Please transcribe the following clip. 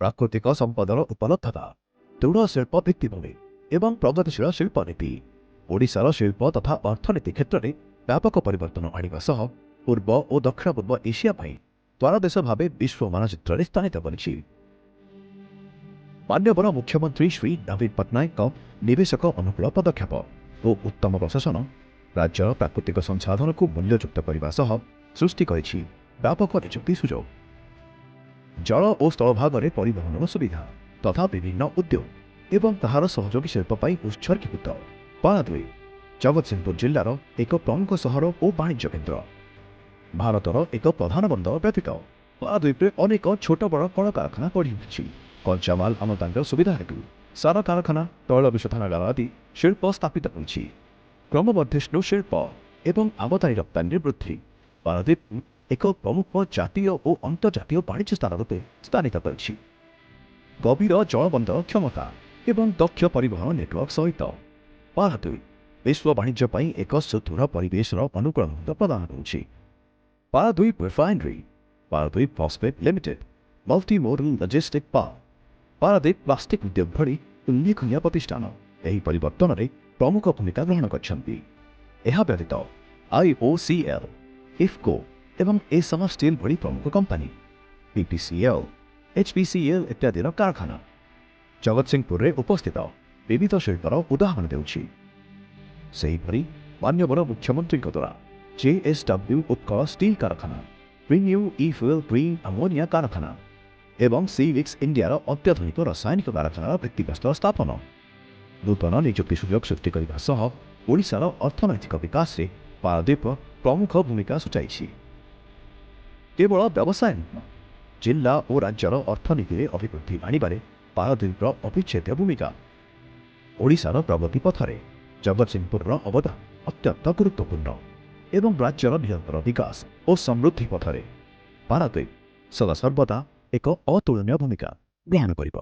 ପ୍ରାକୃତିକ ସମ୍ପଦର ଉପଲବ୍ଧତା, ଦୃଢ଼ ଶିଳ୍ପ ଭିତ୍ତିଭୂମି ଏବଂ ପ୍ରଗତିଶୀଳ ଶିଳ୍ପନୀତି ଓଡ଼ିଶାର ଶିଳ୍ପ ତଥା ଅର୍ଥନୀତି କ୍ଷେତ୍ରରେ ବ୍ୟାପକ ପରିବର୍ତ୍ତନ ଆଣିବା ସହ ପୂର୍ବ ଓ ଦକ୍ଷିଣ ପୂର୍ବ ଏସିଆ ପାଇଁ ଦ୍ୱାରଦେଶ ଭାବେ ବିଶ୍ୱ ମାନଚିତ୍ରରେ ସ୍ଥାନିତ କରିଛି। ମାନ୍ୟବର ମୁଖ୍ୟମନ୍ତ୍ରୀ ଶ୍ରୀ ନବୀନ ପଟ୍ଟନାୟକଙ୍କ ନିବେଶକ ଅନୁକୂଳ ପଦକ୍ଷେପ ଓ ଉତ୍ତମ ପ୍ରଶାସନ ରାଜ୍ୟର ପ୍ରାକୃତିକ ସଂସାଧନକୁ ମୂଲ୍ୟଯୁକ୍ତ କରିବା ସହ ସୃଷ୍ଟି କରିଛି ବ୍ୟାପକ ନିଯୁକ୍ତି ସୁଯୋଗ। ଜଳ ଓ ସ୍ଥଳଭାଗରେ ପରିବହନର ସୁବିଧା ତଥା ବିଭିନ୍ନ ଉଦ୍ୟୋଗ ଏବଂ ତାହାର ସହଯୋଗୀ ଶିଳ୍ପ ପାଇଁ ଉତ୍ସର୍ଗୀକୃତ ପାରାଦ୍ୱୀପ ଜଗତସିଂହପୁର ଜିଲ୍ଲାର ଏକ ପ୍ରମୁଖ ସହର ଓ ବାଣିଜ୍ୟ କେନ୍ଦ୍ର। ଭାରତର ଏକ ପ୍ରଧାନ ବନ୍ଦର ବ୍ୟତୀତ ପାରାଦ୍ୱୀପରେ ଅନେକ ଛୋଟ ବଡ଼ କଳକାରଖାନା ଗଢ଼ି ଉଠିଛି। କଞ୍ଚାମାଲ ଆମଦାନୀର ସୁବିଧା ହେତୁ ସାର କାରଖାନା, ତୈଳ ବିଶୋଧନାଗାର ଆଦି ଶିଳ୍ପ ସ୍ଥାପିତ ହୋଇଛି। କ୍ରମବର୍ଦ୍ଧିଷ୍ଣୁ ଶିଳ୍ପ ଏବଂ ଆମଦାନୀ ରପ୍ତାନୀରେ ବୃଦ୍ଧି ପାରାଦ୍ୱୀପକୁ ଏକ ପ୍ରମୁଖ ଜାତୀୟ ଓ ଅନ୍ତର୍ଜାତୀୟ ବାଣିଜ୍ୟ ସ୍ଥାନ ରୂପେ ସ୍ଥାନିତ କରିଛି। ଗଭୀର ଜଳବନ୍ଦର କ୍ଷମତା ଏବଂ ଦକ୍ଷ ପରିବହନ ନେଟୱାର୍କ ସହିତ ପାରାଦ୍ୱୀପ ବିଶ୍ୱ ବାଣିଜ୍ୟ ପାଇଁ ଏକ ସୁଦୃଢ଼ ପରିବେଶର ଅନୁକୂଳ ପ୍ରଦାନ କରୁଛି। Paradip refinery, Paradip phosphate limited, multi modal logistic park, Paradip plastic ଉଦ୍ୟୋଗ ଭଳି ଉଲ୍ଲେଖନୀୟ ପ୍ରତିଷ୍ଠାନ ଏହି ପରିବର୍ତ୍ତନରେ ପ୍ରମୁଖ ଭୂମିକା ଗ୍ରହଣ କରିଛନ୍ତି। ଏହା ବ୍ୟତୀତ IOCL, ଇଫ୍କୋ ଏବଂ ଏସମା ଷ୍ଟିଲ୍ ଭଳି ପ୍ରମୁଖ କମ୍ପାନୀ, PPCL, HPCL ଇତ୍ୟାଦିର କାରଖାନା ଜଗତସିଂହପୁରରେ ଉପସ୍ଥିତ ବିବିଧ ଶିଳ୍ପର ଉଦାହରଣ ଦେଉଛି। ସେହିପରି ମାନ୍ୟବର ମୁଖ୍ୟମନ୍ତ୍ରୀଙ୍କ ଦ୍ୱାରା JSW ଉତ୍କଳ ଷ୍ଟିଲ୍ କାରଖାନା, ରିନ୍ୟୁ ଇ-ଫୁଏଲ୍ ଗ୍ରିନ୍ ଆମୋନିଆ କାରଖାନା ଏବଂ ସିଭିକ୍ସ ଇଣ୍ଡିଆର ଅତ୍ୟାଧୁନିକ ରାସାୟନିକ କାରଖାନାର ଭିତ୍ତିପ୍ରସ୍ତର ସ୍ଥାପନ ନୂତନ ନିଯୁକ୍ତି ସୁଯୋଗ ସୃଷ୍ଟି କରିବା ସହ ଓଡ଼ିଶାର ଅର୍ଥନୈତିକ ବିକାଶରେ ପାରାଦ୍ୱୀପ ପ୍ରମୁଖ ଭୂମିକା ସୂଚାଇଛି। କେବଳ ବ୍ୟବସାୟ ନୁହେଁ, ଜିଲ୍ଲା ଓ ରାଜ୍ୟର ଅର୍ଥନୀତିରେ ଅଭିବୃଦ୍ଧି ଆଣିବାରେ ପାରାଦ୍ୱୀପର ଅବିଚ୍ଛେଦ୍ୟ ଭୂମିକା। ଓଡ଼ିଶାର ପ୍ରଗତି ପଥରେ ଜଗତସିଂହପୁରର ଅବଦାନ ଅତ୍ୟନ୍ତ ଗୁରୁତ୍ୱପୂର୍ଣ୍ଣ ଏବଂ ରାଜ୍ୟର ନିରନ୍ତର ବିକାଶ ଓ ସମୃଦ୍ଧି ପଥରେ ପାରାଦ୍ୱୀପ ସଦାସର୍ବଦା ଏକ ଅତୁଳନୀୟ ଭୂମିକା ଗ୍ରହଣ କରିବ।